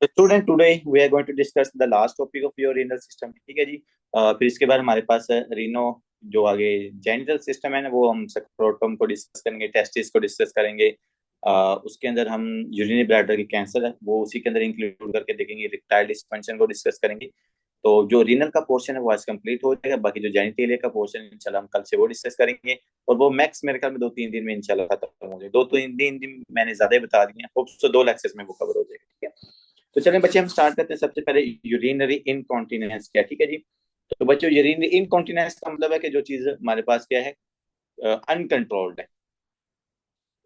Student today we are going to discuss the last topic of your renal system. ठीक है जी। फिर इसके बाद हमारे पास रीनो जो आगे जेनिटल सिस्टम है ना, वो हम स्क्रोटम को डिस्कस करेंगे, टेस्टिस को डिस्कस करेंगे। उसके अंदर हम यूरिनरी ब्लैडर की कैंसर है वो उसी के अंदर इंक्लूड करके देखेंगे, इरेक्टाइल डिस्फंक्शन को डिस्कस करेंगे। तो जो रीनल का पोर्शन है वो आज कंप्लीट हो जाएगा, बाकी जो जेनिटेलिया का पोर्शन इंशाल्लाह हम कल से वो डिस्कस करेंगे। और वो मैक्स मेरे ख्याल में 2-3 दिन में इंशाल्लाह खत्म हो जाएगा। 2-3 दिन मैंने ज्यादा ही बता दिए हैं, होप सो 2 लेक्चर्स में वो कवर हो जाएगा। ठीक है, तो चलें बच्चे हम स्टार्ट करते हैं। सबसे पहले यूरिनरी इनकॉन्टिनेंस क्या, ठीक है जी। तो बच्चों यूरिनरी इनकॉन्टिनेंस का मतलब है कि जो चीज हमारे पास क्या है, अनकंट्रोल्ड है।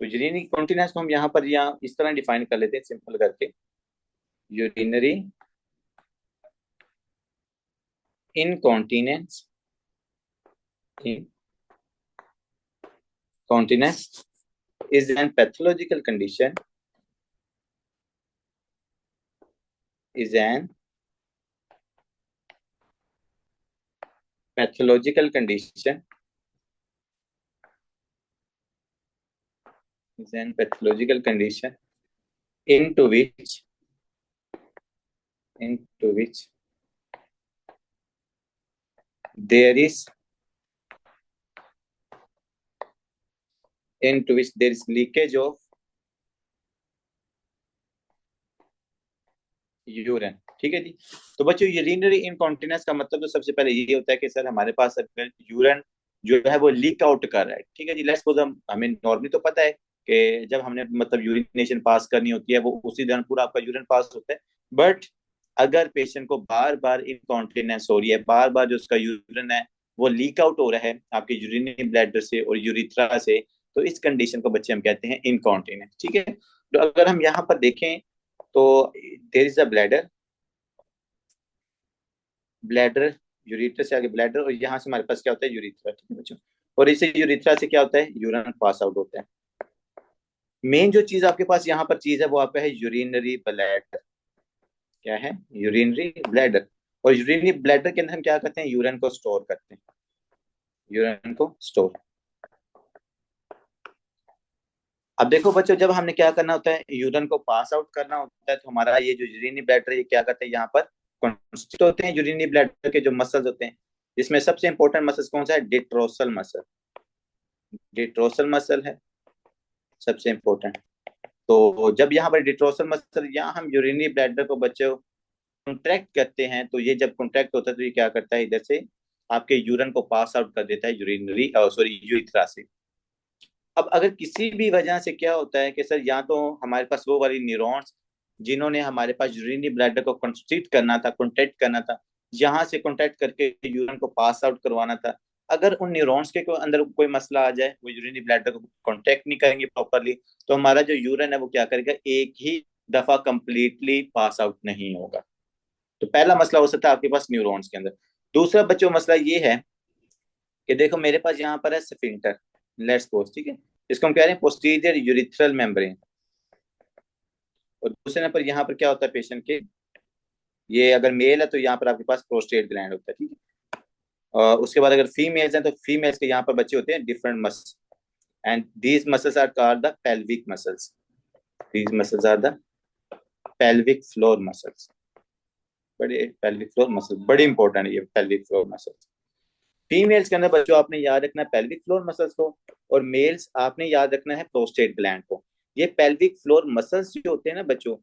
तो यूरिनरी कॉन्टिनेंस को हम यहाँ इस तरह डिफाइन कर लेते हैं सिंपल करके। Urinary incontinence incontinence is an pathological condition is an pathological condition is an pathological condition into which there is leakage of urine. ठीक है जी। तो बच्चों यूरिनरी इनकॉन्टिनेंस का मतलब तो सबसे पहले ये होता है कि सर हमारे पास अगर यूरिन जो है वो लीक आउट कर रहा है। ठीक है जी। लेट्स सपोज हमें नॉर्मली तो पता है कि जब हमने मतलब यूरिनेशन पास करनी होती है वो उसी दौरान पूरा आपका यूरिन पास होता है। बट अगर पेशेंट को बार बार इनकॉन्टिनेंस हो रही है, बार बार जो उसका यूरिन है वो लीक आउट हो रहा है आपके यूरिनरी ब्लैडर से और यूरिथ्रा से, तो इस कंडीशन को बच्चे हम कहते हैं इनकॉन्टिनेंस। ठीक है। तो अगर हम यहाँ पर देखें तो there is a bladder, bladder urethra से आगे ब्लैडर, और यहाँ से हमारे पास क्या होता है यूरिथ्रा। ठीक है बच्चों। और इसे यूरिथ्रा से क्या होता है, यूरिन पास आउट होता है। मेन जो चीज आपके पास यहाँ पर चीज है वो आपका है यूरिनरी ब्लैडर। क्या है, यूरिनरी ब्लैडर। और यूरिनरी ब्लैडर के अंदर हम क्या करते हैं, यूरिन को स्टोर करते हैं, यूरिन को स्टोर। अब देखो बच्चों, जब हमने क्या करना होता है, यूरिन को पास आउट करना होता है, तो हमारा ये जो यूरिनरी ब्लैडर ये क्या करते हैं, यहाँ पर कॉन्स्टिट्यूट होते हैं यूरिनरी ब्लैडर के जो मसल्स होते हैं, जिसमें सबसे इंपॉर्टेंट मसल कौन सा है, डिट्रोसल मसल। डिट्रोसल मसल है सबसे इंपॉर्टेंट। तो जब यहाँ पर डिट्रोसल मसल, यहाँ हम यूरिनरी ब्लैडर को बच्चों कॉन्ट्रैक्ट करते हैं, तो ये जब कॉन्ट्रैक्ट होता है तो ये क्या करता है, इधर से आपके यूरिन को पास आउट कर देता है यूरिनरी सॉरी यूरिथ्रा से। अब अगर किसी भी वजह से क्या होता है कि सर या तो हमारे पास वो वाली न्यूरॉन्स जिन्होंने हमारे पास यूरिनरी ब्लैडर को कंस्ट्रिक्ट करना था, कॉन्ट्रैक्ट करना था, यहाँ से कॉन्ट्रैक्ट करके यूरिन को पास आउट करवाना था, अगर उन न्यूरॉन्स के अंदर कोई मसला आ जाए, वो यूरिनरी ब्लैडर को कॉन्ट्रैक्ट नहीं करेंगे प्रॉपरली, तो हमारा जो यूरिन है वो क्या करेगा, एक ही दफा कंप्लीटली पास आउट नहीं होगा। तो पहला मसला हो सकता है आपके पास न्यूरॉन्स के अंदर। दूसरा बच्चों मसला ये है कि देखो मेरे पास यहाँ पर है स्फिंक्टर, लेट्स सपोज, ठीक है, इसको हम कह रहे हैं पोस्टीरियर यूरिथ्रल मेम्ब्रेन। और दूसरे नंबर यहाँ पर क्या होता है पेशेंट के, ये अगर मेल है तो यहाँ पर आपके पास प्रोस्टेट ग्लैंड होता है। ठीक है। और उसके बाद अगर फीमेल्स हैं तो फीमेल्स के यहाँ पर बच्चे होते हैं different muscles, and these muscles are called the pelvic muscles. These muscles are the pelvic floor muscles. बड़े पेल्विक फ्लोर मसल बड़ी इंपॉर्टेंट है ये पेल्विक फ्लोर मसल्स। फीमेल्स के अंदर बच्चों आपने याद रखना है पेल्विक फ्लोर मसल्स को, और मेल्स आपने याद रखना है प्रोस्टेट ग्लैंड को। ये पेल्विक फ्लोर मसल्स जो होते हैं ना बच्चों,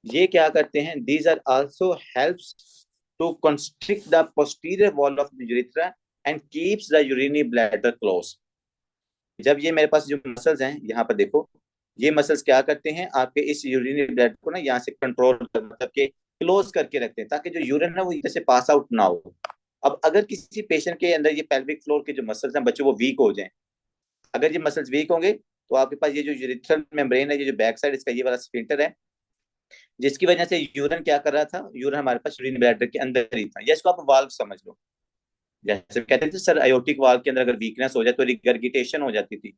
ये क्या करते हैं, these are also helps to constrict the posterior wall of the urethra and keeps the urinary bladder close. जब ये मेरे पास जो मसल्स हैं यहाँ पर देखो, ये मसल्स क्या करते हैं, आपके इस यूरिनरी ब्लैडर को ना यहाँ से कंट्रोल मतलब के क्लोज करके रखते हैं, ताकि जो यूरिन है वो इधर से पास आउट ना हो। अब अगर किसी पेशेंट के अंदर ये पेल्विक फ्लोर के जो मसल्स हैं बच्चों वो वीक हो जाएं, अगर ये मसल्स वीक होंगे तो आपके पास ये जो यूरिथ्रल मेम्ब्रेन है, ये जो बैक साइड इसका ये वाला स्फिंक्टर है, जिसकी वजह से यूरिन क्या कर रहा था, यूरिन हमारे पास यूरिन ब्लैडर के अंदर ही था, या इसको आप वाल्व समझ लो। जैसे कहते थे सर आयोटिक वाल्व के अंदर अगर वीकनेस हो जाए तो रिगर्गिटेशन हो जाती थी,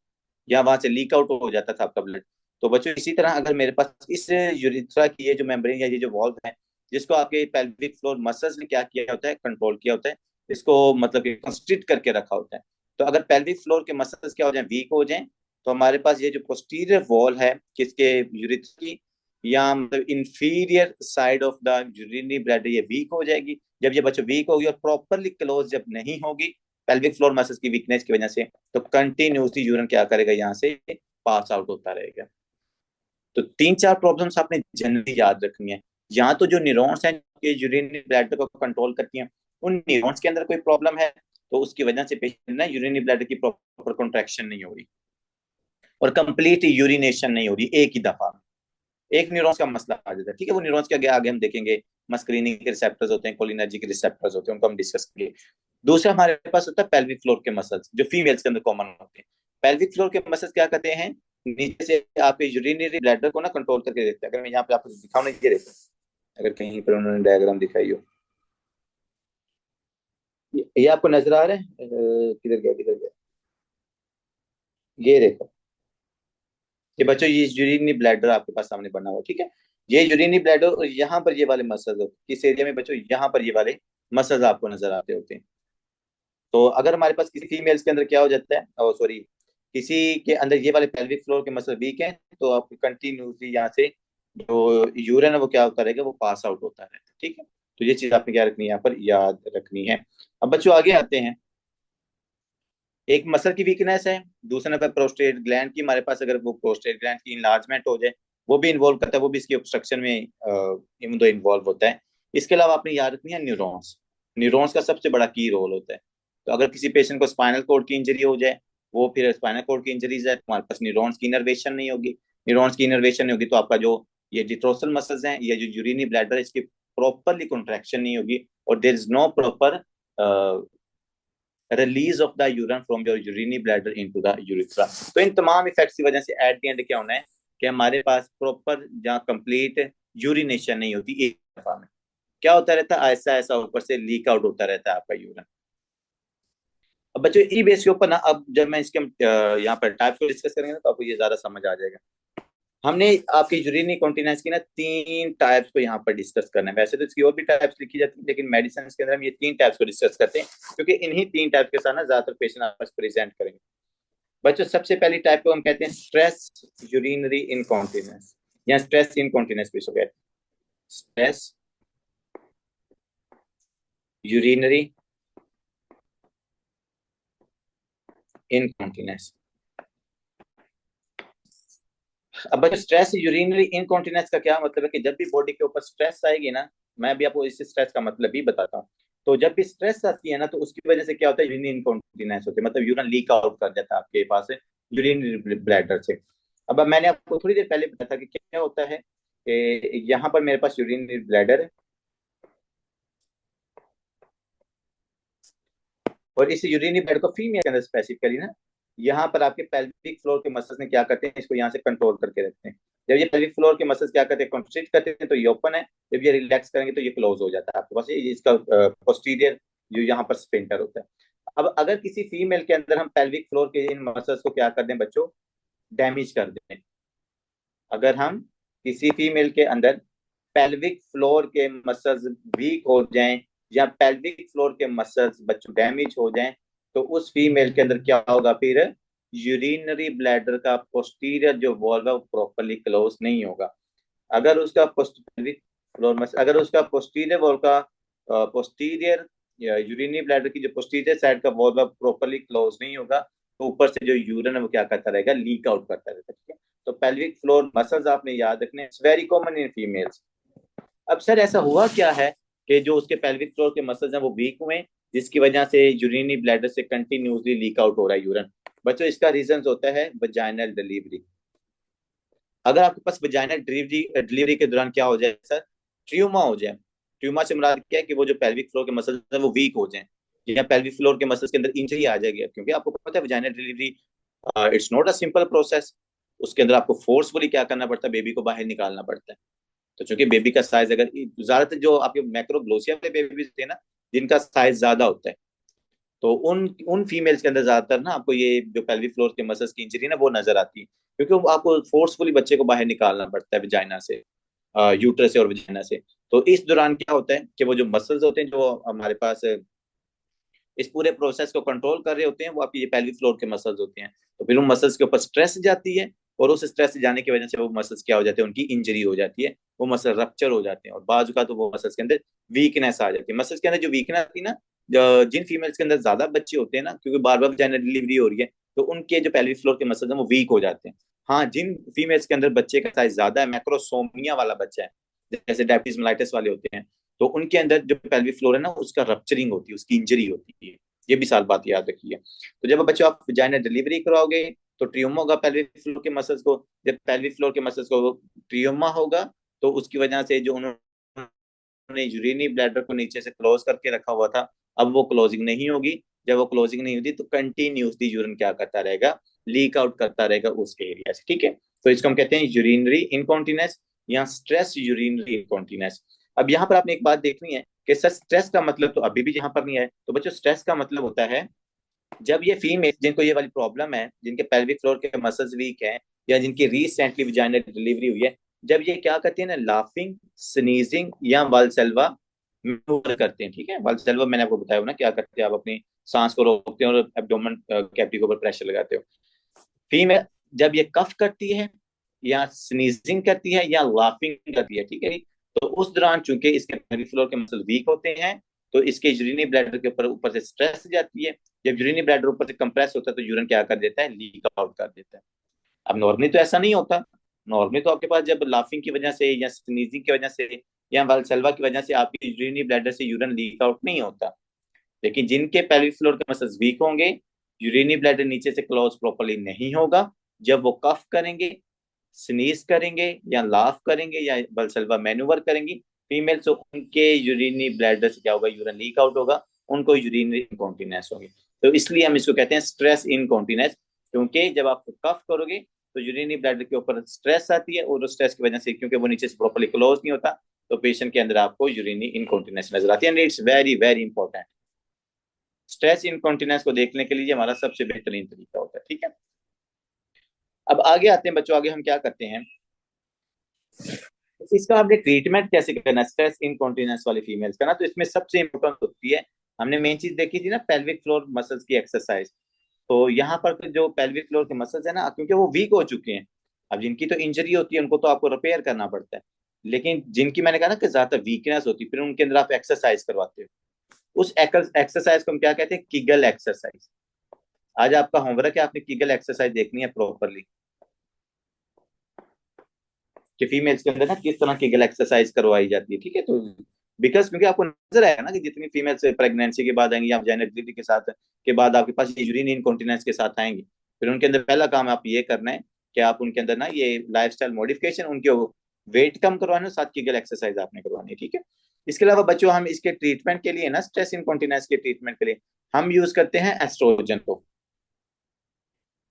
या वहां से लीक आउट हो जाता था आपका ब्लड। तो बच्चों इसी तरह अगर मेरे पास इस यूरिथ्रा की ये जो मेम्ब्रेन या ये जो वॉल्व है, जिसको आपके पेल्विक फ्लोर मसल्स ने क्या किया होता है, कंट्रोल किया होता है, इसको मतलब कि कंस्ट्रिक्ट करके रखा होता है। तो अगर पेल्विक फ्लोर के मसल्स क्या हो जाए, वीक हो जाए, तो हमारे पास ये जो पोस्टीरियर वॉल है किसके, यूरिथ्रा की, या मतलब inferior side of the urinary bladder ये वीक हो जाएगी। जब ये बच्चों वीक होगी और प्रॉपरली क्लोज जब नहीं होगी पेल्विक फ्लोर मसल्स की वीकनेस की वजह से, तो कंटिन्यूसली यूरिन क्या करेगा, यहाँ से पास आउट होता रहेगा। तो 3-4 प्रॉब्लम्स आपने जनरली याद रखनी है। यहाँ तो जो न्यूरॉन्स हैं कि यूरिनरी ब्लैडर को कंट्रोल करती हैं, उन न्यूरॉन्स के अंदर कोई प्रॉब्लम है तो उसकी वजह से पेशेंट ना यूरिनरी ब्लैडर की प्रॉपर कॉन्ट्रैक्शन नहीं हो रही और कंप्लीट यूरिनेशन नहीं हो रही एक ही दफा में। एक न्यूरॉन्स का मसला आ जाता है, ठीक है, वो न्यूरॉन्स के आगे आगे हम देखेंगे। मस्करीनिंग के रिसेप्टर्स होते हैं, कोलिनर्जिक के रिसेप्टर्स होते हैं, उनको हम डिस्कस करेंगे। दूसरा हमारे पास होता है पेल्विक फ्लोर के मसल्स, जो फीमेल्स के अंदर कॉमन होते हैं। पेल्विक फ्लोर के मसल्स क्या करते हैं, नीचे से आपके यूरिनरी ब्लैडर को ना कंट्रोल करके देते हैं। अगर मैं यहाँ पे आपको दिखाऊं नहीं दे रहे, अगर कहीं पर उन्होंने डायग्राम दिखाई हो, ये आपको नजर आ रहा है, किधर गया किधर गया, ये देखो, ये बच्चों ये यूरिनरी ब्लैडर आपके पास सामने बना हुआ, ठीक है। ये यूरिनरी ब्लैडर और यहाँ पर ये वाले मसल्स होते हैं, किस एरिया में बच्चों, यहाँ पर ये वाले मसल्स आपको नजर आते होते हैं। तो अगर हमारे पास किसी फीमेल्स के अंदर क्या हो जाता है, ओ सॉरी, किसी के अंदर ये वाले पेल्विक फ्लोर के मसल वीक हैं, तो आपको कंटिन्यूसली यहाँ से जो यूरिन है वो क्या होता रहेगा, वो पास आउट होता रहेगा, ठीक है। तो ये चीज आपने क्या रखनी है, यहाँ पर याद रखनी है। अब बच्चों आगे आते हैं, एक मसल की वीकनेस है, दूसरे नंबर प्रोस्टेट ग्लैंड की। हमारे पास अगर वो प्रोस्टेट ग्लैंड की इनलार्जमेंट हो जाए, वो भी इन्वॉल्व करता है, वो भी इसकी ऑब्स्ट्रक्शन में इन्वॉल्व होता है। इसके अलावा आपने याद रखनी है न्यूरॉन्स, न्यूरॉन्स का सबसे बड़ा की रोल होता है। तो अगर किसी पेशेंट को स्पाइनल कोर्ड की इंजरी हो जाए, वो फिर स्पाइनल कोर्ड की इंजरीज है, तो हमारे पास न्यूरॉन्स की इनर्वेशन नहीं होगी। न्यूरॉन्स की इनर्वेशन नहीं होगी तो आपका जो ये डिट्रोसल मसल्स हैं, या जो यूरिनरी ब्लैडर, इसकी प्रॉपरली कॉन्ट्रैक्शन नहीं होगी, और there is no proper release of the urine from your urinary bladder into the urethra. तो इन तमाम इफेक्ट्स की वजह से एट द एंड क्या होना है कि हमारे पास प्रॉपर जहाँ कंप्लीट यूरिनेशन नहीं होती, एक दफा में क्या होता रहता है, ऐसा ऐसा ऊपर से लीक आउट होता रहता है आपका यूरिन। अब बच्चों ई बेस के ऊपर ना, अब जब मैं इसके यहाँ पर टाइप्स को डिस्कस करेंगे ना, तो आपको ये ज्यादा समझ आ जाएगा। हमने आपकी यूरिनरी कॉन्टिनेंस की ना 3 टाइप्स को यहाँ पर डिस्कस करना है। वैसे तो इसकी और भी टाइप्स लिखी जाती है, लेकिन मेडिसिन के अंदर हम ये 3 टाइप्स को डिस्कस करते हैं, क्योंकि इन्हीं 3 टाइप के साथ ना ज्यादातर पेशेंट आपस प्रेजेंट करेंगे। बच्चों सबसे पहली टाइप को हम कहते हैं स्ट्रेस यूरिनरी इनकॉन्टिनेंस, या स्ट्रेस इनकॉन्टिनेंस भी हो गया, स्ट्रेस यूरिनरी इनकॉन्टिनेंस। अब बच्चों स्ट्रेस यूरिनरी इनकॉन्टिनेंस का क्या मतलब है कि जब भी बॉडी के ऊपर स्ट्रेस आएगी ना, मैं अभी आपको इस स्ट्रेस का मतलब भी बताता हूँ। तो जब भी स्ट्रेस आती है ना, तो उसकी वजह से क्या होता है, यूरिनरी इनकॉन्टिनेंस होती है, मतलब यूरिन लीक आउट कर जाता है आपके पास यूरिनरी ब्लैडर से। अब मैंने आपको थोड़ी देर पहले बताया था कि क्या होता है कि यहाँ पर मेरे पास यूरिनरी ब्लैडर है, और इस यूरिनरी ब्लैडर को फीमेल के अंदर स्पेसिफिकली ना, यहाँ पर आपके पेल्विक फ्लोर के मसल्स ने क्या करते हैं, इसको यहाँ से कंट्रोल करके रखते हैं। जब ये पेल्विक फ्लोर के मसल्स क्या करते हैं, कंस्ट्रिक्ट करते हैं, तो ये ओपन है। जब ये रिलैक्स करेंगे तो ये क्लोज हो जाता है आपके पास, ये इसका पोस्टीरियर जो यहाँ पर स्फिंक्टर होता है। अब अगर किसी फीमेल के अंदर हम पेल्विक फ्लोर के इन मसल्स को क्या कर दें बच्चों, डैमेज कर दें, अगर हम किसी फीमेल के अंदर पेल्विक फ्लोर के मसल्स वीक हो जाएं, या पेल्विक फ्लोर के मसल्स बच्चों डैमेज हो जाएं, तो उस फीमेल के अंदर क्या होगा, फिर यूरिनरी ब्लैडर का पोस्टीरियर जो वॉल्व है वो प्रॉपरली क्लोज नहीं होगा। अगर उसका पेल्विक फ्लोर मसल, अगर उसका पोस्टीरियर वॉल्व का पोस्टीरियर यूरिनरी ब्लैडर की जो पोस्टीरियर साइड का वॉल्व प्रॉपरली क्लोज नहीं होगा, तो ऊपर से जो यूरिन है वो क्या करता रहेगा, लीक आउट करता रहेगा, ठीक है। तो पेल्विक फ्लोर मसल्स आपने याद रखने, it's very common in females. अब सर ऐसा हुआ क्या है कि जो उसके पेल्विक फ्लोर के मसल्स हैं वो वीक हुए, जिसकी वजह से यूरिनरी ब्लैडर से कंटिन्यूसली लीक आउट हो रहा है यूरिन। बच्चों इसका रीजन होता है वजाइनल डिलीवरी। अगर आपके पास वजाइनल डिलीवरी डिलीवरी के दौरान क्या हो जाए सर, ट्यूमा हो जाए। ट्यूमा से मुराद क्या है कि वो जो पेल्विक फ्लोर के मसल्स हैं वो वीक हो जाए, या पेल्विक फ्लोर के मसल्स के अंदर इंजरी आ जाएगी। क्योंकि आपको पता है vaginal delivery it's not a simple process, उसके अंदर आपको फोर्सफुली क्या करना पड़ता है, बेबी को बाहर निकालना पड़ता है। तो चूंकि बेबी का साइज, अगर ज्यादातर जो आपके मैक्रोग्लोसिया वाले बेबी थे ना, जिनका साइज ज्यादा होता है, तो उन उन फीमेल्स के अंदर ज्यादातर ना आपको ये जो पेल्विक फ्लोर के मसल्स की इंजरी ना वो नजर आती है, क्योंकि आपको फोर्सफुली बच्चे को बाहर निकालना पड़ता है विजाइना से, यूट्रस से और विजाइना से। तो इस दौरान क्या होता है कि वो जो मसल्स होते हैं जो हमारे पास इस पूरे प्रोसेस को कंट्रोल कर रहे होते हैं, वो आपकी ये पेल्विक फ्लोर के मसल्स होते हैं। तो फिर उन मसल्स के ऊपर स्ट्रेस जाती है, और उस स्ट्रेस से जाने की वजह से वो मसल्स क्या हो जाते हैं, उनकी इंजरी हो जाती है, वो मसल रप्चर हो जाते हैं, और बाजू का तो वो मसल्स के अंदर वीकनेस आ जाती है। मसल्स के अंदर जो वीकनेस आती है ना, जिन फीमेल्स के अंदर ज्यादा बच्चे होते हैं ना, क्योंकि बार बार वजाइनल डिलीवरी हो रही है, तो उनके जो पेल्विक फ्लोर के मसल्स हैं वो वीक हो जाते हैं। हाँ, जिन फीमेल्स के अंदर बच्चे का साइज ज्यादा है, मैक्रोसोमिया वाला बच्चा है, जैसे डायबिटीज मेलाइटिस वाले होते हैं, तो उनके अंदर जो पेल्विक फ्लोर है ना, उसका रप्चरिंग होती है, उसकी इंजरी होती है। ये भी साल बात याद रखिए। तो जब बच्चों आप वजाइनल डिलीवरी कराओगे तो ट्रियोमा होगा पेल्विक फ्लोर के मसल्स को। जब पेल्विक फ्लोर के मसल्स को ट्रियोमा होगा, तो उसकी वजह से जो उन्होंने यूरिनी ब्लैडर को नीचे से क्लोज करके रखा हुआ था, अब वो क्लोजिंग नहीं होगी। जब वो क्लोजिंग नहीं होती तो कंटिन्यूसली यूरिन क्या करता रहेगा, लीक आउट करता रहेगा उसके एरिया से। ठीक है, तो इसको हम कहते हैं यूरिनरी इनकॉन्टिनेंस या स्ट्रेस यूरिनरी इनकॉन्टिनेंस। अब यहाँ पर आपने एक बात देखनी है कि सर स्ट्रेस का मतलब तो अभी भी यहाँ पर नहीं है। तो बच्चों स्ट्रेस का मतलब होता है जब ये फीमेल जिनको ये वाली प्रॉब्लम है, जिनके पेल्विक फ्लोर के मसल्स वीक हैं, या जिनकी रिसेंटली वजाइनल डिलीवरी हुई है, जब ये क्या करती है ना, लाफिंग, स्नीजिंग या वालसेल्वा करते हैं। ठीक है, वालसेल्वा मैंने आपको बताया ना क्या करते हैं, आप अपनी सांस को रोकते हैं और एब्डोमेन कैविटी के ऊपर प्रेशर लगाते हो। फीमेल जब ये कफ करती है या स्नीजिंग करती है या लाफिंग करती है, ठीक है, तो उस दौरान चूंकि इसके पेल्विक फ्लोर के मसल वीक होते हैं, तो इसके यूरिनी ब्लैडर के ऊपर ऊपर से स्ट्रेस जाती है। जब यूरिनी ब्लैडर ऊपर से कंप्रेस होता है तो यूरिन क्या कर देता है, लीक आउट कर देता है। अब नॉर्मली तो ऐसा नहीं होता। नॉर्मली तो आपके पास जब लाफिंग की वजह से या स्नीजिंग की वजह से या वालसल्वा की वजह से आपकी यूरिनी ब्लैडर से यूरिन लीक आउट नहीं होता। लेकिन जिनके पेल्विक फ्लोर के मसल्स वीक होंगे, यूरिनी ब्लैडर नीचे से क्लोज प्रॉपर्ली नहीं होगा, जब वो कफ करेंगे, स्नीज करेंगे या लाफ करेंगे या बलसल्वा मैन्यूवर करेंगी फीमेल, तो उनके यूरिनी ब्लैडर से क्या होगा, यूरिन लीक आउट होगा, उनको यूरिनरी इनकॉन्टिनेंस होगी। तो इसलिए हम इसको कहते हैं स्ट्रेस इनकॉन्टिनेंस, क्योंकि जब आप कफ करोगे तो यूरिनी ब्लैडर के ऊपर स्ट्रेस आती है, और उस स्ट्रेस की वजह से क्योंकि वो नीचे से प्रॉपर्ली क्लोज नहीं होता, तो पेशेंट के अंदर आपको यूरिनी इनकॉन्टिनेंस नजर आती है। And it's very very important. Stress incontinence को देखने के लिए हमारा सबसे बेहतरीन तरीका होता है। ठीक है, अब आगे आते हैं बच्चों। आगे हम क्या करते हैं, इसका आपने ट्रीटमेंट कैसे करना है स्ट्रेस इनकॉन्टिनेंस वाली फीमेल्स का ना, तो इसमें सबसे इंपॉर्टेंट होती है, हमने मेन चीज देखी थी ना, पेल्विक फ्लोर मसल्स की एक्सरसाइज। तो यहाँ पर तो जो पेल्विक फ्लोर के मसल्स है ना, क्योंकि वो वीक हो चुके हैं, अब जिनकी तो इंजरी होती है उनको तो आपको रिपेयर करना पड़ता है, लेकिन जिनकी मैंने कहा ना कि ज्यादा वीकनेस होती है, फिर उनके अंदर आप एक्सरसाइज करवाते हो। उस एक्सरसाइज को हम क्या कहते हैं, किगल एक्सरसाइज। आज आपका होमवर्क है, आपने किगल एक्सरसाइज देखनी है प्रॉपरली, कि फीमेल्स के अंदर ना किस तरह की एक्सरसाइज करवाई जाती है। ठीक है, तो बिकॉज क्योंकि आपको नजर आएगा ना कि जितनी फीमेल्स प्रेगनेंसी के बाद आएंगी या वजाइनल डिलीवरी के साथ के बाद आपके पास यूरिन इनकॉन्टिनेंस के साथ आएंगी, फिर उनके अंदर पहला काम आप ये करना है कि आप उनके अंदर ना ये लाइफस्टाइल मॉडिफिकेशन, उनके वेट कम करवाना, साथ की एक्सरसाइज आपने करवानी है। ठीक है, इसके अलावा बच्चों हम इसके ट्रीटमेंट के लिए ना, स्ट्रेस इनकॉन्टिनेंस के ट्रीटमेंट के लिए हम यूज करते हैं एस्ट्रोजन को।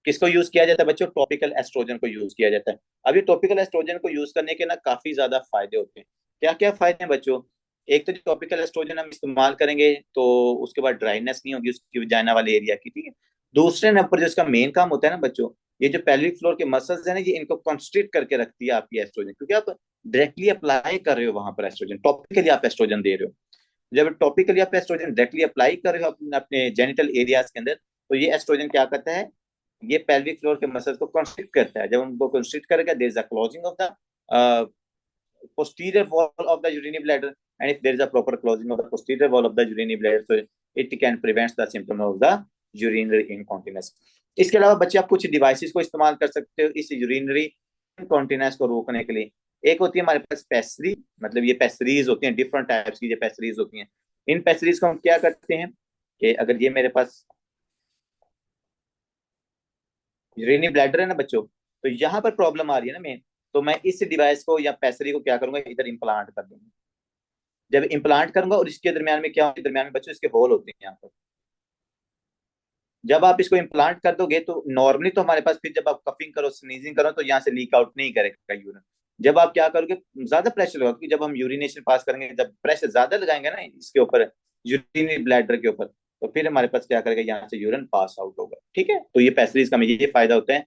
किसको यूज किया जाता है बच्चों, टॉपिकल एस्ट्रोजन को यूज किया जाता है। अब ये टॉपिकल एस्ट्रोजन को यूज करने के ना काफी ज्यादा फायदे होते हैं। क्या क्या फायदे हैं बच्चों, एक तो टॉपिकल एस्ट्रोजन हम इस्तेमाल करेंगे तो उसके बाद ड्राइनेस नहीं होगी उसकी वजाइना वाले एरिया की। ठीक है, दूसरे नंबर जो इसका मेन काम होता है ना बच्चों, ये जो पेल्विक फ्लोर के मसल्स है ना, ये इनको कॉन्स्ट्रिक्ट करके रखती है आपकी एस्ट्रोजन, क्योंकि आप डायरेक्टली अप्लाई कर रहे हो वहां पर एस्ट्रोजन, टॉपिकली आप एस्ट्रोजन दे रहे हो। जब टॉपिकली आप एस्ट्रोजन डायरेक्टली अप्लाई कर रहे हो अपने जेनिटल एरियाज के अंदर, तो ये एस्ट्रोजन क्या करता है, ये पेल्विक फ्लोर के मसल्स को कंस्ट्रिक्ट करता है। जब उनको कंस्ट्रिक्ट करेगा, there is a closing of the posterior wall of the urinary bladder, and if there is a proper closing of the posterior wall of the urinary bladder, so it can prevent the symptom of the urinary incontinence. इसके अलावा बच्चे आप कुछ devices को इस्तेमाल कर सकते हो इस यूरिनरी इनकॉन्टिनेंस को रोकने के लिए। एक होती है हमारे पास पैसरी, मतलब ये पैसरीज होती हैं, डिफरेंट टाइप्स की ये पैसरीज होती हैं। इन पैसरीज को हम क्या करते हैं कि अगर ये मेरे पास यूरिनरी ब्लैडर है ना बच्चों, तो यहाँ पर प्रॉब्लम आ रही है ना मेन, तो मैं इस डिवाइस को या पैसरी को क्या करूंगा, इधर इम्प्लांट कर दूंगा। जब इम्प्लांट करूंगा और इसके दरमियान में क्या होगा, दरमियान में बच्चों इसके होल होते हैं यहाँ पर। जब आप इसको इम्प्लांट कर दोगे तो नॉर्मली तो हमारे पास फिर जब आप कपिंग करो, स्नीजिंग करो, तो यहाँ से लीक आउट नहीं करेगा यूरिन। जब आप क्या करोगे, ज्यादा प्रेशर लगाओ, क्योंकि जब हम यूरिनेशन पास करेंगे, जब प्रेशर ज्यादा लगाएंगे ना इसके ऊपर, यूरिनरी ब्लैडर के ऊपर, तो फिर हमारे पास क्या करेगा, यहाँ से यूरिन पास आउट होगा। ठीक है, तो ये पैसरीज का ये फायदा होता है।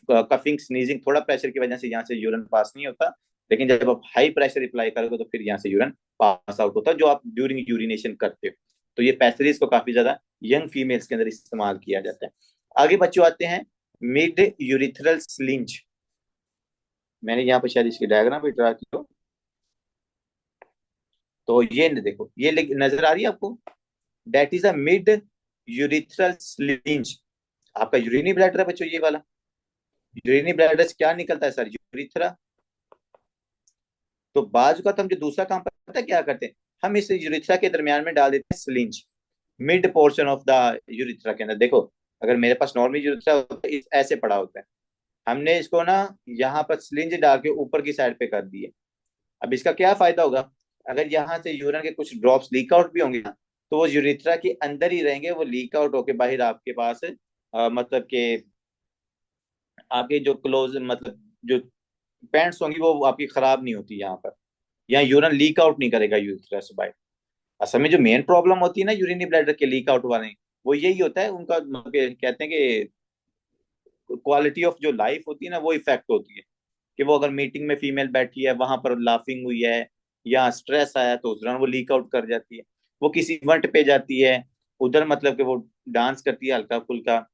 कफिंग स्नीजिंग थोड़ा प्रेशर की वजह से यहाँ से यूरिन पास नहीं होता, लेकिन जब आप हाई प्रेशर अप्लाई करोगे तो फिर यहाँ से यूरिन पास आउट होता है, जो आप ड्यूरिंग यूरिनेशन करते हो। तो ये पैसरीज को काफी ज्यादा यंग फीमेल्स के अंदर इस्तेमाल किया जाता है। आगे बच्चों आते हैं मिड यूरिथ्रल स्लिंज, मैंने यहाँ पे शायद इसकी डायग्राम भी ड्रा की हो, तो ये देखो, ये नजर आ रही है आपको, that is a mid urethral sling. आपका यूरिनी ब्लैडर है बच्चों, ये वाला यूरिनी ब्लैडर से क्या निकलता है सर, यूरिथ्रा। तो बाजू का तो हम जो दूसरा काम पता है क्या करते हैं, हम इस यूरिथ्रा के दरमियान में डाल देते हैं sling, mid portion of the urethra के अंदर। देखो अगर मेरे पास नॉर्मल यूरिथ्रा होता है ऐसे पड़ा होता है, हमने इसको ना यहाँ पर स्लिंज डाल के ऊपर की साइड पे कर दिए। अब इसका क्या फायदा होगा, अगर यहाँ से यूरिन के कुछ ड्रॉप्स लीक आउट भी होंगे ना, तो वो यूरिथ्रा के अंदर ही रहेंगे, वो लीक आउट होके बाहर आपके पास मतलब के आपके जो क्लोज मतलब जो पैंट्स होंगी वो आपकी खराब नहीं होती यहाँ पर, यहाँ यूरिन लीक आउट नहीं करेगा यूरिथ्रा से बाहर। असल में जो मेन प्रॉब्लम होती है ना यूरिनी ब्लैडर के लीक आउट वाले, वो यही होता है उनका, मतलब कहते हैं कि क्वालिटी ऑफ जो लाइफ होती है ना वो इफेक्ट होती है, कि वो अगर मीटिंग में फीमेल बैठी है वहां पर लाफिंग हुई है या स्ट्रेस आया तो उस दौरान वो लीक आउट कर जाती है। वो किसी इवेंट पे जाती है, उधर मतलब कि वो डांस करती है हल्का फुल्का,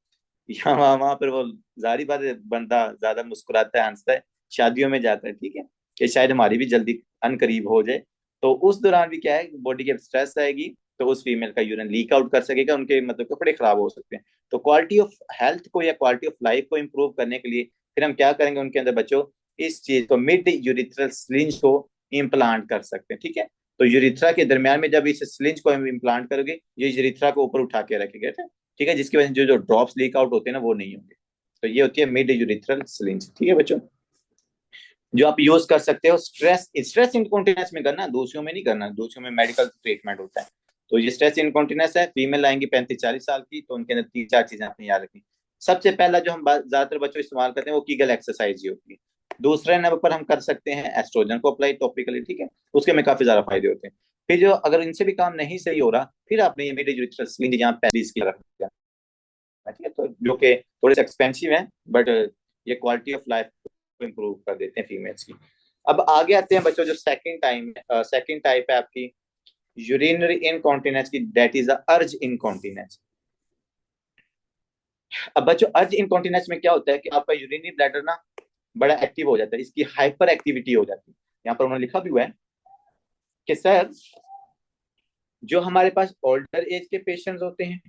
यहाँ वहां पर वो, जारी बात है बंदा ज्यादा मुस्कुराता है हंसता है, शादियों में जाता है, ठीक है, कि शायद हमारी भी जल्दी अनकरीब हो जाए। तो उस दौरान भी क्या है, बॉडी के स्ट्रेस आएगी, तो उस फीमेल का यूरिन लीक आउट कर सकेगा, उनके मतलब कपड़े खराब हो सकते हैं। तो क्वालिटी ऑफ हेल्थ को या क्वालिटी ऑफ लाइफ को इम्प्रूव करने के लिए फिर हम क्या करेंगे उनके अंदर बच्चों, इस चीज को मिड यूरिथ्रल स्लिंज को इम्प्लांट कर सकते हैं, ठीक है। तो यूरिथ्रा के दरमियान में जब इस स्लिंज को हम इम्प्लांट करोगे, ये यूरिथ्रा को ऊपर उठा के रखेंगे, ठीक है, जिसकी वजह से जो जो ड्रॉप्स लीक आउट होते हैं ना वो नहीं होंगे। तो ये होती है मिड यूरिथ्रल स्लिंज, ठीक है बच्चों, जो आप यूज कर सकते हो स्ट्रेस स्ट्रेस इनकॉन्टिनेंस में करना, दूसरों में नहीं करना, दूसरों में मेडिकल ट्रीटमेंट होता है। तो ये स्ट्रेस इनकॉन्टिनेंस है, फीमेल आएंगी 35-40 साल की, तो उनके अंदर 3-4 चीजें आपने याद रखनी। सबसे पहला जो हम ज्यादातर बच्चों इस्तेमाल करते हैं वो कीगल एक्सरसाइज ही होती है। दूसरे नंबर पर हम कर सकते हैं एस्ट्रोजन को अप्लाई टॉपिकली, ठीक है, उसके में काफी ज्यादा फायदे होते हैं। फिर जो अगर इनसे भी काम नहीं सही हो रहा, फिर आपने ये मिड यूरिथ्रल स्लिंज यहाँ पहले इसकी रखा, ठीक है, तो जो कि थोड़े से एक्सपेंसिव है, बट ये क्वालिटी ऑफ लाइफ को इम्प्रूव कर देते हैं फीमेल्स की। अब आगे आते हैं बच्चों, जो सेकंड टाइप है आपकी यूरिनरी इनकॉन्टिनेंस की, दैट इज अर्ज इनकॉन्टिनेंस। अब बच्चों अर्ज इनकॉन्टिनेंस में क्या होता है कि आपका यूरिनरी ब्लैडर ना बड़ा एक्टिव हो जाता है, इसकी हाइपर एक्टिविटी हो जाती है। यहाँ पर उन्होंने लिखा भी हुआ है कि सर जो हमारे पास ओल्डर एज के पेशेंट्स होते हैं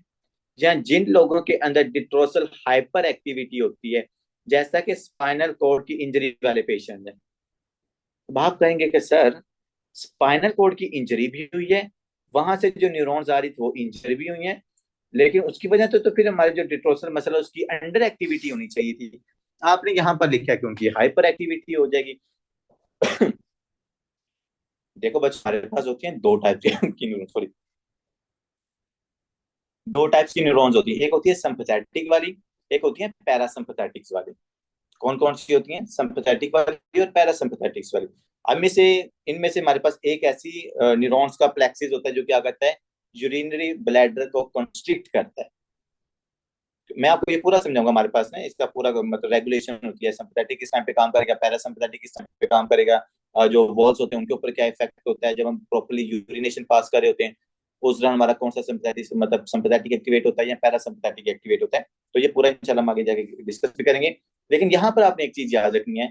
या जिन लोगों के अंदर डिट्रोसल हाइपर एक्टिविटी होती है, जैसा कि स्पाइनल कॉर्ड की इंजरी वाले पेशेंट हैं, तो आप कहेंगे कि सर स्पाइनल कॉर्ड की इंजरी भी हुई है, वहां से जो न्यूरॉन्स आ रही थी वो इंजरी भी हुई है, लेकिन उसकी वजह तो फिर हमारे जो डिट्रोसल मसल है उसकी अंडर एक्टिविटी होनी चाहिए थी, आपने यहाँ पर लिखा क्योंकि हाइपर एक्टिविटी हो जाएगी। देखो बच्चों हमारे पास होती हैं दो टाइप की न्यूरॉन, सॉरी, दो टाइप्स की न्यूरॉन्स होती है, एक होती है सिंपैथेटिक वाली, एक होती है पैरासिम्पैथेटिक्स वाली। कौन कौन सी होती हैं, सिंपैथेटिक वाली और पैरासिम्पैथेटिक्स वाली। अब में से इनमें से हमारे पास एक ऐसी न्यूरॉन्स का प्लेक्सिस होता है जो क्या करता है, यूरिनरी ब्लैडर को कंस्ट्रिक्ट करता है। मैं आपको ये पूरा समझाऊंगा, हमारे पास ना इसका पूरा मतलब रेगुलेशन होती है, सिंपैथेटिक किस टाइम पे काम करेगा, पैरासिम्पैथेटिक किस टाइम पे काम करेगा, जो वॉल्स होते हैं उनके ऊपर क्या इफेक्ट होता है, जब हम प्रॉपर्ली यूरिनेशन पास कर रहे होते हैं उस दौरान हमारा कौन सा सिंपैथेटिक मतलब सिंपैथेटिक एक्टिवेट होता है या पैरासिम्पैथेटिक एक्टिवेट होता है। तो ये पूरा इंशाल्लाह हम आगे जाके डिस्कस भी करेंगे। लेकिन यहाँ पर आपने एक चीज याद रखनी है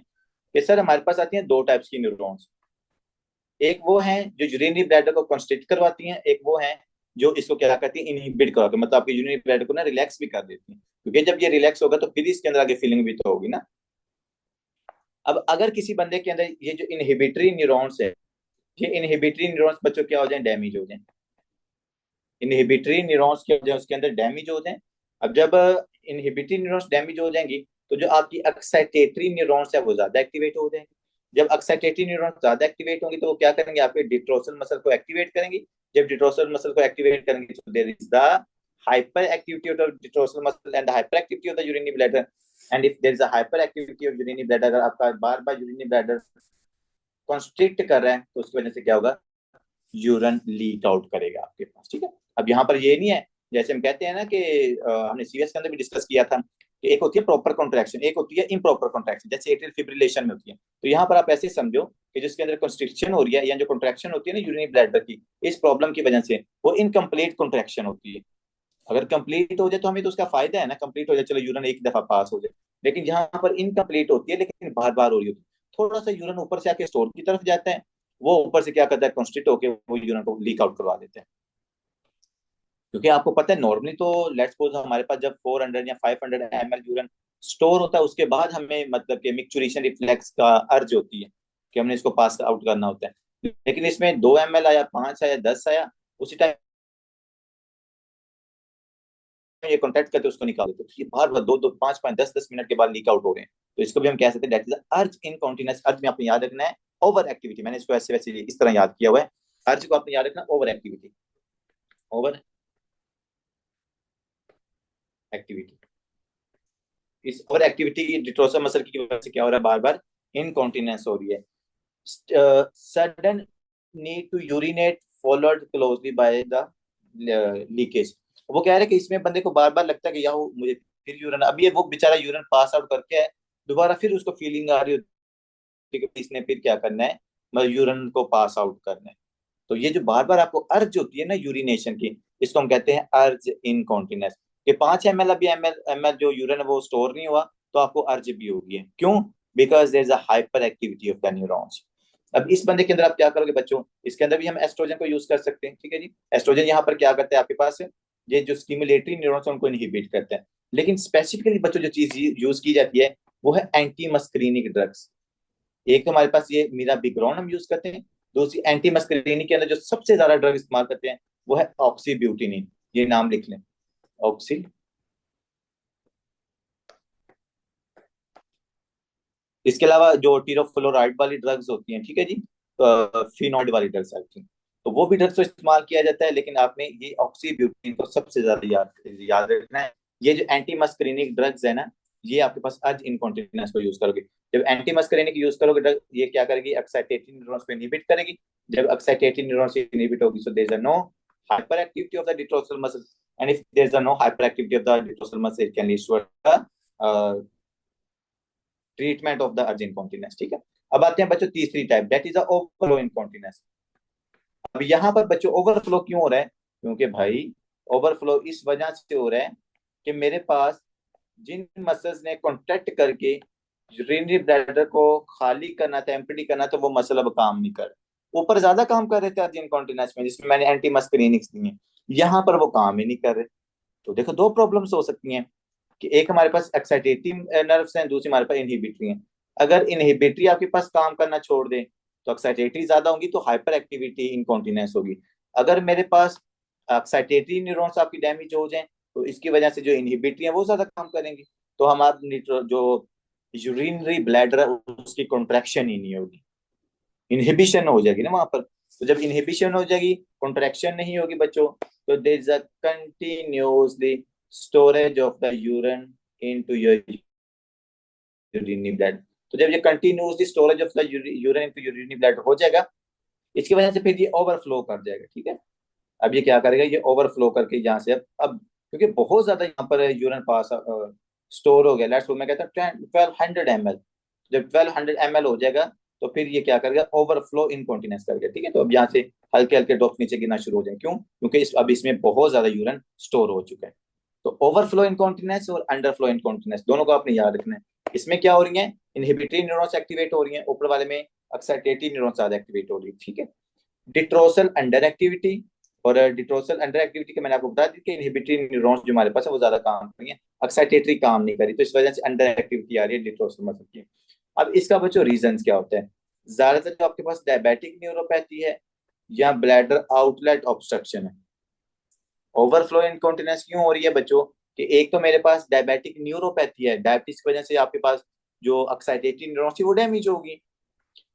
कि सर हमारे पास आती हैं दो टाइप्स की न्यूरॉन्स, एक वो है जो यूरिनरी ब्लैडर को कंस्ट्रिक्ट करवाती हैं, एक वो है जो इसको क्या करती है, इनहिबिट करवाती है, मतलब आपकी यूरिनरी ब्लैडर को ना रिलैक्स भी कर देती है, क्योंकि जब ये रिलैक्स होगा तो फिर इसके अंदर आगे फीलिंग भी तो होगी ना। अब अगर किसी बंदे के अंदर ये जो इनहिबिटरी न्यूरॉन्स है, ये इनहिबिटरी न्यूरॉन्स बच्चों क्या हो जाए, डैमेज हो जाए, इनहिबिटरी न्यूरॉन्स क्या हो जाए उसके अंदर डैमेज हो जाए। अब जब इनहिबिटरी न्यूरॉन्स डैमेज हो जाएंगी, तो जो आपकी एक्साइटेटरी न्यूरॉन्स है वो ज्यादा एक्टिवेट हो जाएंगे। जब एक्साइटेटरी न्यूरॉन्स ज्यादा एक्टिवेट होंगी तो वो क्या करेंगे, आपके डिट्रोसल मसल को एक्टिवेट करेंगे। जब डिट्रोसल मसल को एक्टिवेट करेंगे तो there is the hyper activity of the detrosal muscle and the hyperactivity of the urinary bladder, and if there is a hyperactivity of urinary bladder, अगर आपका बार बार urinary bladder कंस्ट्रिक्ट कर रहा है तो उसकी वजह से क्या होगा, यूरन लीक आउट करेगा आपके पास, ठीक है। अब यहाँ पर ये नहीं है, जैसे हम कहते हैं ना कि हमने सीरियस के अंदर भी डिस्कस किया था कि एक होती है प्रॉपर कॉन्ट्रैक्शन, एक होती है इम्प्रॉपर कॉन्ट्रैक्शन, जैसे एट्रियल फिब्रिलेशन में होती है। तो यहाँ पर आप ऐसे समझो कि जिसके अंदर कंस्ट्रिक्शन हो रही है या जो कॉन्ट्रैक्शन होती है ना यूरिनरी ब्लैडर की, इस प्रॉब्लम की वजह से वो इनकम्प्लीट कॉन्ट्रैक्शन होती है। अगर कंप्लीट हो जाए तो हमें तो उसका फायदा है ना, कंप्लीट हो जाए चलो यूरिन एक दफा पास हो जाए, लेकिन यहाँ पर इनकम्प्लीट होती है लेकिन बार बार हो रही होती है। थोड़ा सा यूरिन ऊपर से आके स्टोर की तरफ जाता है, वो ऊपर से क्या करता है, कॉन्स्ट्रिक्ट होकर वो यूरिन को लीक आउट करवा देते हैं। क्योंकि आपको पता है नॉर्मली तो लेट्स सपोज हमारे पास जब 400 या 500 ml यूरिन स्टोर होता है, उसके बाद हमें मतलब कि मिक्चुरेशन रिफ्लेक्स का अर्ज होती है कि हमने इसको पास आउट करना होता है। लेकिन इसमें 2 ml आया, 5 आया, 10 आया, उसी टाइम ये कॉन्टेक्ट करके उसको निकाल देते हैं। तो ये बार बार 2-2 5-5 10-10 मिनट के बाद लीक आउट हो रहे हैं, तो इसको भी हम कह सकते हैं दैट इज अर्ज इनकॉन्टिनेंस। अर्ज में आपने याद रखना है ओवर एक्टिविटी, मैंने इसको ऐसे वैसे इस तरह याद किया हुआ है। अर्ज को आपने याद रखना ओवर एक्टिविटी, ओवर एक्टिविटी। इस ओवर एक्टिविटी की डिट्रोसल मसल की वजह से क्या हो रहा है, बार बार इनकॉन्टिनेंस हो रही है। Sudden need to urinate followed closely by the leakage. वो कह रहे हैं कि इसमें बंदे को बार बार लगता है कि यार मुझे फिर यूरिन, अब ये वो बेचारा यूरिन पास आउट करके है, दोबारा फिर उसको फीलिंग आ रही होती है कि इसने फिर क्या करना है, मतलब यूरिन को पास आउट करना है। तो ये जो बार बार आपको अर्ज होती है ना यूरिनेशन की, इसको हम कहते हैं अर्ज इनकॉन्टिनेंस। कि 5 ml अभी एम एल जो यूरिन है वो स्टोर नहीं हुआ, तो आपको अर्ज भी होगी है। क्यों? Because there is a hyper activity of the neurons. अब इस बंदे के अंदर आप क्या करोगे बच्चों, इसके अंदर भी हम एस्ट्रोजन को यूज कर सकते हैं, ठीक है जी। एस्ट्रोजन यहाँ पर क्या करता है आपके पास, ये जो स्टिमुलेटरी न्यूरॉन्स उनको इनहिबिट करते हैं। लेकिन स्पेसिफिकली बच्चों जो चीज यूज की जाती है वो है एंटी मस्करीनिक ड्रग्स। एक तो हमारे पास ये मीरा बिग्रॉन हम यूज करते हैं, दूसरी एंटी मस्करीनिक के अंदर जो सबसे ज्यादा ड्रग इस्तेमाल करते हैं वो है ऑक्सीब्यूटिनिन। ये नाम लिख लें, ऑक्सी। इसके अलावा जो टीरोफ्लोराइड वाली ड्रग्स होती हैं, ठीक है जी, तो फिनॉइड वाली ड्रग्स आती हैं, तो वो भी ड्रग्स तो इस्तेमाल किया जाता है। लेकिन आपने ये ऑक्सीब्यूटिन को सबसे ज्यादा याद याद रखना है। ये जो एंटी मस्करीनिक ड्रग्स है ना, ये आपके पास अर्ज इनकॉन्टिनेंस को यूज करोगे। जब एंटी मस्करीनिक यूज करोगे ड्रग, ये क्या करेगी, एक्साइटेटिव न्यूरॉन्स को इनहिबिट करेगी। जब एक्साइटेटिव न्यूरॉन्स इनहिबिट होगी, so there is no hyper activity of the detrusor muscle, and if there is no hyper activity of the detrusor muscle, it can lead to treatment of the urge incontinence, ठीक है। अब आते हैं बच्चों तीसरी type, that is overflow incontinence. अब यहाँ पर बच्चों ओवरफ्लो क्यों हो रहा है, क्योंकि भाई ओवरफ्लो इस वजह से हो रहा है कि मेरे पास जिन मसल्स ने कॉन्ट्रैक्ट करके यूरिनरी ब्लैडर को खाली करना था, एम्प्टी करना था, वो मसल अब काम नहीं कर रहे। ऊपर ज्यादा काम कर रहे थे अर्ज इनकॉन्टिनेंस में, जिसमें मैंने एंटी मस्करीनिक्स दी है, यहाँ पर वो काम ही नहीं कर रहे। तो देखो दो प्रॉब्लम्स हो सकती हैं कि एक हमारे पास एक्साइटेटिव नर्व्स हैं, दूसरी हमारे पास इनहिबिटरी हैं। अगर इनहिबिटरी आपके पास काम करना छोड़ दे तो एक्साइटेटरी ज्यादा होगी, तो हाइपर एक्टिविटी इनकॉन्टिनेंस होगी। अगर मेरे पास एक्साइटेटरी न्यूरॉन्स आपकी डैमेज हो जाए तो इसकी वजह से जो इनहिबिटरी है वो ज्यादा काम करेंगी, तो हमारी जो यूरिनरी ब्लैडर है उसकी कॉन्ट्रैक्शन ही नहीं होगी, इनहिबिशन हो जाएगी ना वहां पर। तो जब इनहिबिशन हो जाएगी, कॉन्ट्रैक्शन नहीं होगी बच्चों, तो there is a continuously storage of the urine into your urinary bladder. तो जब ये continuously storage of the urine into urinary bladder हो जाएगा, इसकी वजह से फिर ये ओवरफ्लो कर जाएगा, ठीक है। अब ये क्या करेगा, ये ओवरफ्लो करके यहाँ से अब क्योंकि बहुत ज्यादा यहाँ पर यूरिन पास स्टोर हो गया, लेट्स मैं कहता हूँ 1200 ml। जब 1200 ml हो जाएगा तो फिर ये क्या करेगा, ओवरफ्लो इनकॉन्टिनेंस करेगा, ठीक है। तो अब यहाँ से हल्के हल्के ड्रॉप नीचे गिरना शुरू हो जाए, क्यों? क्योंकि अब इसमें बहुत ज्यादा यूरिन स्टोर हो चुका है। तो ओवरफ्लो इनकॉन्टिनेंस और अंडरफ्लो इनकॉन्टिनेंस दोनों को आपने याद रखना है। इसमें क्या हो रही है, इनहिबिटरी न्यूरॉन्स एक्टिवेट हो रही है, ऊपर वाले में एक्साइटेटरी न्यूरॉन्स ज्यादा एक्टिवेट हो रही है, ठीक है। डिट्रोसल अंडर एक्टिविटी, और डिट्रोसल अंडर एक्टिविटी के मैंने आपको बता दी कि इनहिबिटरी न्यूरॉन्स जो हमारे पास है वो ज्यादा काम कर रही है, एक्साइटेटरी काम नहीं करी, तो इस वजह से अंडर एक्टिविटी आ रही है डिट्रोसल मसल की। अब इसका बच्चों रीजन क्या होता है, ज्यादातर जो आपके पास डायबिटिक न्यूरोपैथी है या ब्लैडर आउटलेट ऑब्स्ट्रक्शन है। ओवरफ्लो इनकॉन्टिनेंस क्यों हो रही है बच्चों, कि एक तो मेरे पास डायबिटिक न्यूरोपैथी है, डायबिटीज की वजह से आपके पास जो एक्साइटेटरी न्यूरॉन्स थी वो डैमेज होगी।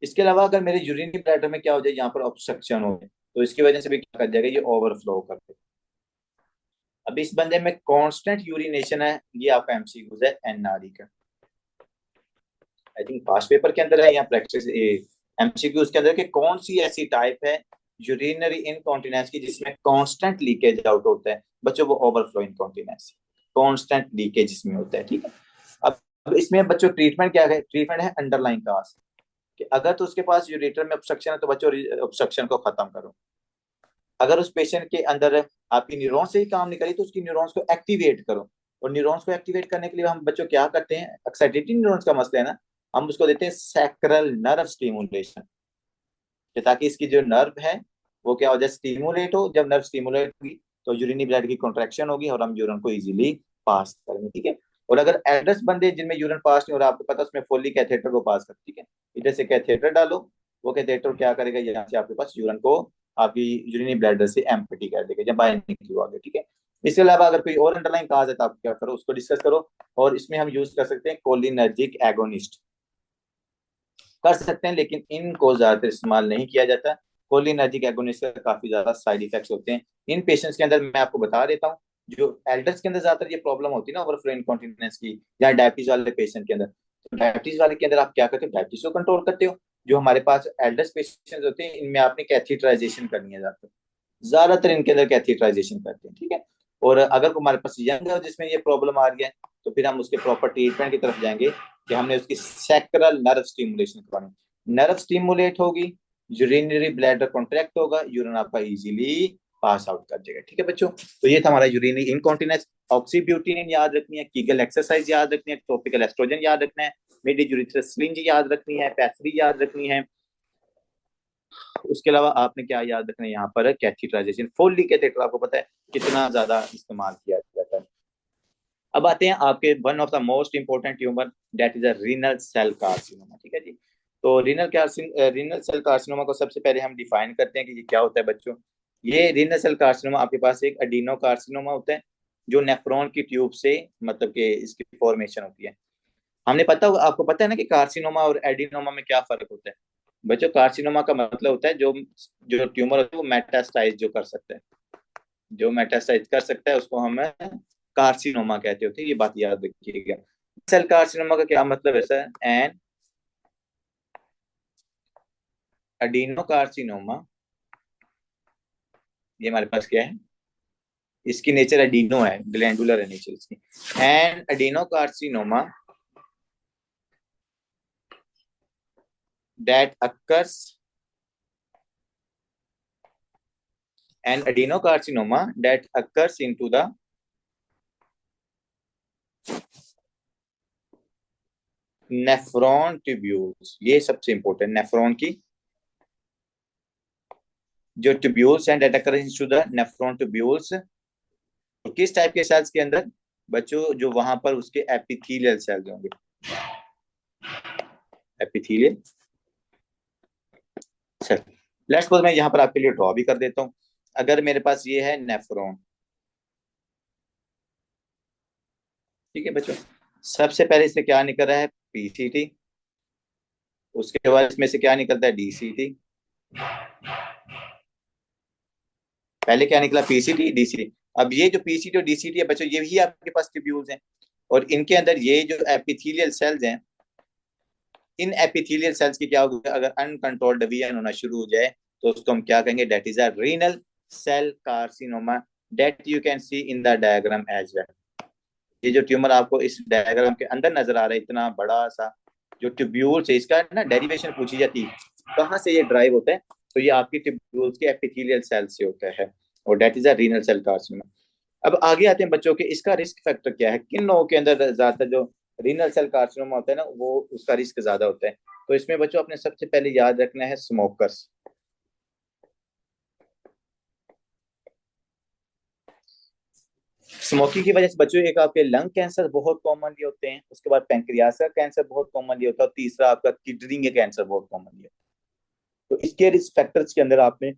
इसके अलावा अगर मेरे यूरिनरी ब्लैडर में क्या हो जाए, यहाँ पर ऑब्स्ट्रक्शन हो जाए, तो इसकी वजह से भी क्या कर जाएगा, ये ओवरफ्लो कर देगा। अब इस बंदे में कांस्टेंट यूरिनेशन है, ये आपका एमसीक्यू है एनआरई का, आई थिंक पास्ट पेपर के अंदर है या प्रैक्टिस एमसीक्यूज के अंदर, कि कौन सी ऐसी टाइप है यूरिनरी इनकॉन्टिनेंस की जिसमें कांस्टेंट लीकेज आउट होता है बच्चों, वो ओवरफ्लो इनकॉन्टिनेंस, कांस्टेंट लीकेज इसमें होता है, ठीक है। अब इसमें बच्चों ट्रीटमेंट क्या है, ट्रीटमेंट है अंडरलाइन काज, कि अगर तो उसके पास यूरेटर में ऑब्स्ट्रक्शन है तो बच्चों ऑब्स्ट्रक्शन को खत्म करो। अगर उस पेशेंट के अंदर आपकी न्यूरॉन से ही काम नहीं करी तो उसकी न्यूरॉन्स को एक्टिवेट करो। और न्यूरॉन्स को एक्टिवेट करने के लिए हम बच्चों क्या करते हैं, एक्साइटेड न्यूरॉन्स का मसला है ना, हम उसको देते हैं सैक्रल नर्व स्टिमुलेशन, ताकि इसकी जो नर्व है वो क्या हो जाए, स्टिमुलेट हो। जब नर्व स्टिमुलेट होगी तो यूरिनी ब्लड की कॉन्ट्रैक्शन होगी और हम यूरिन को इजीली पास करेंगे, ठीक है। और अगर एडल्ट बंदे जिनमें यूरिन पास नहीं हो रहा, आपको पता है उसमें फोली कैथेटर को पास कर, ठीक है, इधर से कैथेटर डालो, वो कैथेटर क्या करेगा, यहाँ से आपके पास यूरिन को आपकी यूरिनी ब्लैडर से एम्प्टी कर देगा जब बाहर निकलो आगे, ठीक है। इसके अलावा अगर कोई और अंडरलाइन काज है तो आप क्या करो, उसको डिस्कस करो। और इसमें हम यूज कर सकते हैं कोलिनर्जिक एगोनिस्ट, कर सकते हैं, लेकिन इनको ज्यादातर इस्तेमाल नहीं किया जाता। कोलिनर्जिक एगोनिस्ट का काफी ज्यादा साइड इफेक्ट्स होते हैं इन पेशेंट्स के अंदर। मैं आपको बता देता हूँ, जो एल्डर्स के अंदर ज्यादातर ये प्रॉब्लम होती है ना, ओवरफ्लो इनकॉन्टिनेंस की, या डायबिटीज वाले पेशेंट के अंदर, तो डायबिटीज वाले के अंदर आप क्या करते हो, डायबिटीज को कंट्रोल करते हो। जो हमारे पास एल्डर्स पेशेंट होते हैं, इनमें आपने कैथीटराइजेशन करनी है, ज्यादातर इनके अंदर कैथीटराइजेशन करते हैं, ठीक है। और अगर हमारे पास यंग है जिसमें ये प्रॉब्लम आ रही है, तो फिर हम उसके प्रॉपर ट्रीटमेंट की तरफ जाएंगे कि हमने उसकी सैक्रल नर्व स्टिमुलेशन करवानी। नर्व स्टिमुलेट होगी, यूरिनरी ब्लैडर कॉन्ट्रैक्ट होगा, यूरिन आपका इजीली पास आउट कर जाएगा, ठीक है बच्चों। तो ये था हमारा यूरिनरी इनकॉन्टिनेंस। ऑक्सीब्यूटिन याद रखनी है, कीगल एक्सरसाइज याद रखनी है, टॉपिकल एस्ट्रोजन याद रखना है, मिड यूरिथ्रस स्लिंज याद रखनी है, पैसरी याद रखनी है। उसके अलावा आपने क्या याद रखना है, यहाँ पर कैथीटराइजेशन, फोली कैथेटर आपको पता है कितना ज्यादा इस्तेमाल किया जाता है। अब आते हैं आपके one of the most important tumour, that is a renal cell carcinoma, ठीक है जी। तो रीनल सेल कार्सिनोमा को सबसे पहले हम डिफाइन करते हैं कि ये क्या होता है बच्चों। ये रीनल सेल कार्सिनोमा आपके पास एक एडिनो कार्सिनोमा होता है, जो नेफ्रॉन की ट्यूब से मतलब कि इसकी फॉर्मेशन होती है। हमने पता होगा, आपको पता है ना कि कार्सिनोमा और एडिनोमा में क्या फर्क होता है बच्चों। कार्सिनोमा का मतलब होता है जो जो ट्यूमर होता है वो मेटास्टाइज जो कर सकता है, जो मेटास्टाइज कर सकता है उसको हम कार्सिनोमा कहते होते हैं, ये बात याद रखिएगा। सेल कार्सिनोमा का क्या मतलब है सर, एन एडिनो कार्सिनोमा, ये हमारे पास क्या है, इसकी नेचर एडिनो है, ग्लैंडुलर है नेचर इसकी। An adeno carcinoma that occurs an adenocarcinoma that occurs into the nephron tubules. ये सबसे इंपॉर्टेंट, नेफ्रॉन की जो ट्यूब्यूल्स हैं, that occurs into the nephron tubules. तो किस टाइप के सेल्स के अंदर बच्चों, जो वहां पर उसके एपिथेलियल सेल्स होंगे, एपिथेलियल सेल। लेट्स सपोज मैं यहाँ पर आपके लिए ड्रॉ भी कर देता हूँ। अगर मेरे पास ये है नेफ्रॉन, ठीक है बच्चों, सबसे पहले इससे क्या निकल रहा है, पीसीटी, उसके बाद इसमें से क्या निकलता है, डीसीटी। पहले क्या निकला, पीसीटी डीसीटी। अब ये जो पीसीटी और डीसीटी है बच्चों, ये भी आपके पास ट्यूब्यूल्स हैं, और इनके अंदर ये जो एपिथेलियल सेल्स हैं, इन एपिथेलियल सेल्स की क्या होगी, अगर अनकंट्रोल्ड डिवीजन होना शुरू हो जाए तो उसको हम क्या कहेंगे, that is a renal cell carcinoma, that you can see in the diagram as well. ये जो ट्यूमर आपको इस डायग्राम के अंदर नजर आ रहा है, इतना बड़ा सा जो ट्यूब्यूल्स है, इसका ना डेरिवेशन पूछी जाती है, कहाँ से ये ड्राइव होता है, तो ये आपकी ट्यूब्यूल्स के एपिथेलियल सेल से होता है, और that is a renal cell carcinoma. अब आगे आते हैं बच्चों के, इसका रिस्क फैक्टर क्या है, किन लोगों के अंदर ज्यादातर जो रीनल सेल कार्सिनोमा होता है ना, वो उसका रिस्क ज्यादा होता है। तो इसमें बच्चों अपने सबसे पहले याद रखना है, स्मोकर्स। स्मोकिंग की वजह से बच्चों एक आपके लंग कैंसर बहुत कॉमनली होते हैं, उसके बाद पेंक्रियास का कैंसर बहुत कॉमनली होता है, और तीसरा आपका किडनी के कैंसर बहुत कॉमनली होता है। तो इसके रिस्क फैक्टर्स के अंदर आपने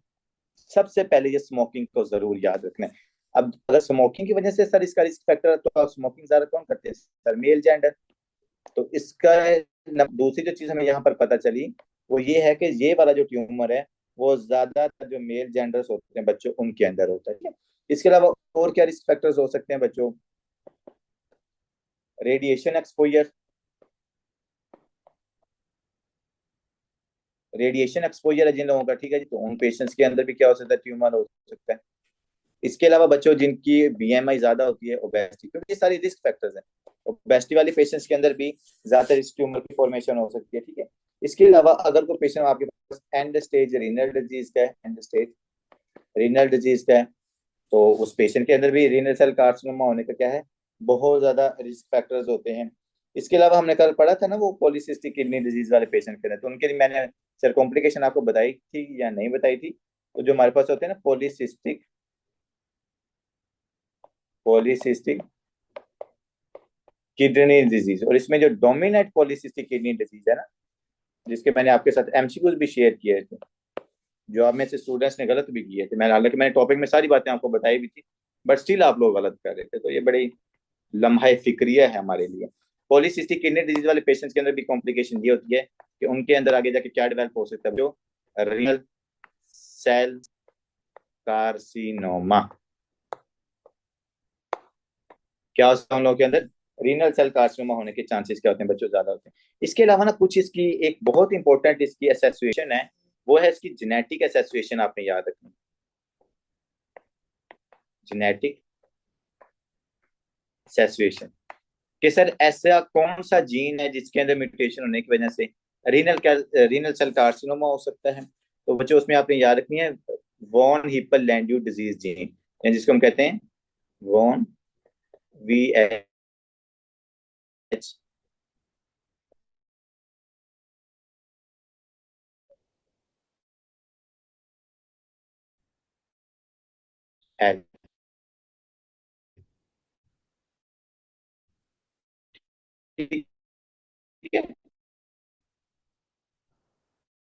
सबसे पहले ये स्मोकिंग को जरूर याद रखना है। अब अगर स्मोकिंग की वजह से सर इसका रिस्क फैक्टर है, तो स्मोकिंग ज्यादा कौन करते हैं सर, मेल जेंडर। तो इसका दूसरी जो चीज हमें यहाँ पर पता चली वो ये है कि ये वाला जो ट्यूमर है वो ज्यादातर जो मेल जेंडर्स होते हैं बच्चों उनके अंदर होता है, ठीक है। इसके अलावा और क्या रिस्क फैक्टर्स हो सकते हैं बच्चों, रेडिएशन एक्सपोजर, रेडिएशन एक्सपोजर है जिन लोगों का, ठीक है जी, तो उन पेशेंट्स के अंदर भी क्या हो सकता है, ट्यूमर हो सकता है। इसके अलावा बच्चों जिनकी बीएमआई ज्यादा होती है, ओबेसिटी, क्योंकि ये सारी रिस्क फैक्टर्स हैं, ओबेसिटी वाले पेशेंट्स के अंदर भी ज्यादा इस ट्यूमर की फॉर्मेशन हो सकती है, ठीक है। इसके अलावा अगर कोई पेशेंट आपके पास एंड स्टेज रीनल डिजीज का है, एंड स्टेज रीनल डिजीज का है, तो उस पेशेंट के अंदर भी रीनल सेल कार्सिनोमा होने का क्या है, बहुत ज्यादा रिस्क फैक्टर्स होते हैं। इसके अलावा हमने कल पढ़ा था ना वो पॉलीसिस्टिक किडनी डिजीज वाले पेशेंट के लिए, तो उनके लिए मैंने सर कॉम्प्लिकेशन आपको बताई थी या नहीं बताई थी? तो जो हमारे पास होते हैं ना पॉलीसिस्टिक पॉलीसिस्टिक किडनी डिजीज, और इसमें जो डोमिनेंट पॉलीसिस्टिक किडनी डिजीज है ना, जिसके मैंने आपके साथ एमसीक्यूज भी शेयर किए थे, जो आप में से स्टूडेंट्स ने गलत भी किए थे, मैं हालांकि मैंने टॉपिक में सारी बातें आपको बताई भी थी, बट स्टिल आप लोग गलत कर रहे थे, तो ये बड़ी लम्हा फिक्रिया है हमारे लिए। पॉलीसिस्टिक किडनी डिजीज वाले पेशेंट्स के अंदर भी कॉम्प्लिकेशन ये होती है कि उनके अंदर आगे जाके क्या डेवलप हो सकता है, जो रीनल सेल कार्सिनोमा, क्या होता है उन लोगों के अंदर, रीनल सेल कार्सिनोमा होने के चांसेस क्या होते हैं बच्चों, ज्यादा होते हैं। इसके अलावा ना कुछ इसकी एक बहुत इंपॉर्टेंट इसकी एसोसिएशन है, वो है इसकी जेनेटिक एसोसिएशन, आपने याद रखनी, जेनेटिक एसोसिएशन, कि सर ऐसा कौन सा जीन है जिसके अंदर म्यूटेशन होने की वजह से रीनल सेल कार्सिनोमा हो सकता है। तो बच्चों उसमें आपने याद रखनी है वॉन हिपल लैंड्यू डिजीज जीन, जिसको हम कहते हैं वॉन VHL। ठीक है,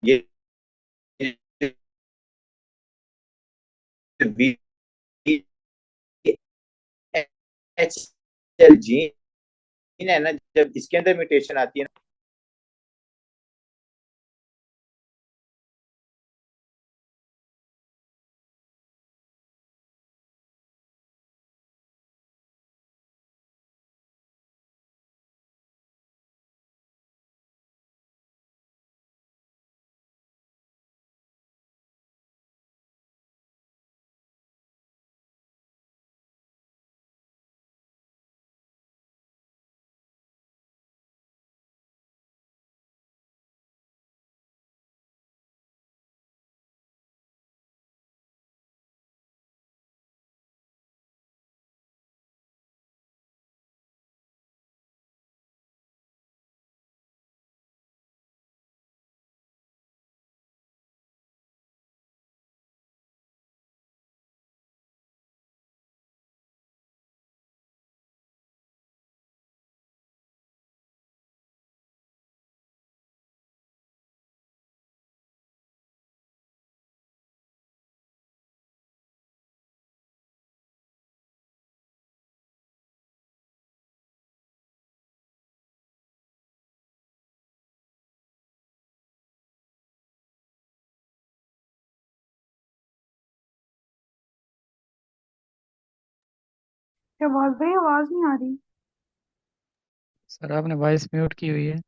ये VHL जीन है ना, जब इसके अंदर म्यूटेशन आती है ना, क्या आवाज भाई, आवाज नहीं आ रही। सर आपने वॉइस म्यूट की हुई है।